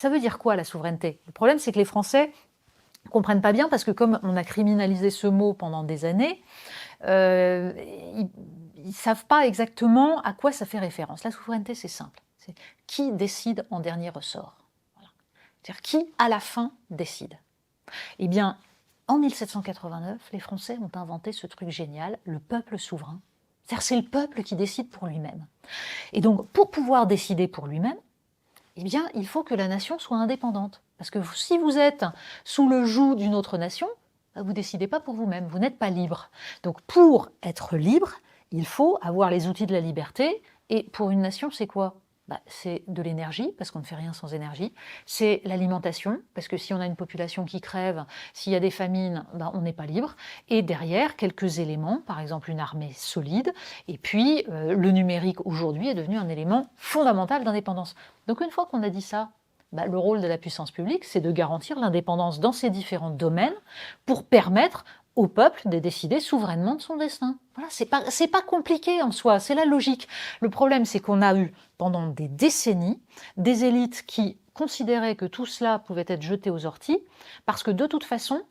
Ça veut dire quoi la souveraineté? Le problème, c'est que les Français ne comprennent pas bien parce que comme on a criminalisé ce mot pendant des années, ils ne savent pas exactement à quoi ça fait référence. La souveraineté, c'est simple. C'est qui décide en dernier ressort. Voilà. C'est-à-dire qui, à la fin, décide. Eh bien, en 1789, les Français ont inventé ce truc génial, le peuple souverain. C'est-à-dire c'est le peuple qui décide pour lui-même. Et donc, pour pouvoir décider pour lui-même, eh bien, il faut que la nation soit indépendante. Parce que si vous êtes sous le joug d'une autre nation, vous ne décidez pas pour vous-même, vous n'êtes pas libre. Donc pour être libre, il faut avoir les outils de la liberté. Et pour une nation, c'est quoi? C'est de l'énergie, parce qu'on ne fait rien sans énergie. C'est l'alimentation, parce que si on a une population qui crève, s'il y a des famines, on n'est pas libre. Et derrière, quelques éléments, par exemple une armée solide. Et puis, le numérique aujourd'hui est devenu un élément fondamental d'indépendance. Donc une fois qu'on a dit ça, le rôle de la puissance publique, c'est de garantir l'indépendance dans ces différents domaines pour permettre au peuple de décider souverainement de son destin. Voilà, c'est pas compliqué en soi, c'est la logique. Le problème, c'est qu'on a eu pendant des décennies des élites qui considéraient que tout cela pouvait être jeté aux orties parce que de toute façon,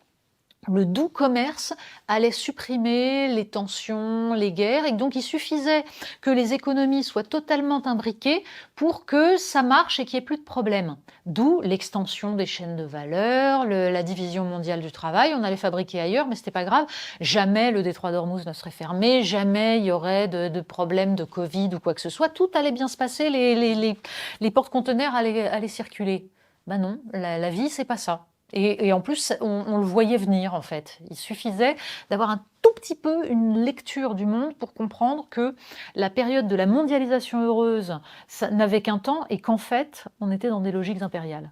le doux commerce allait supprimer les tensions, les guerres, et donc il suffisait que les économies soient totalement imbriquées pour que ça marche et qu'il n'y ait plus de problème. D'où l'extension des chaînes de valeur, la division mondiale du travail, on allait fabriquer ailleurs, mais c'était pas grave, jamais le détroit d'Ormuz ne serait fermé, jamais il y aurait de problème de Covid ou quoi que ce soit, tout allait bien se passer, les porte-conteneurs allaient circuler. Non, la vie c'est pas ça. Et en plus, on le voyait venir, en fait. Il suffisait d'avoir un tout petit peu une lecture du monde pour comprendre que la période de la mondialisation heureuse, ça n'avait qu'un temps et qu'en fait, on était dans des logiques impériales.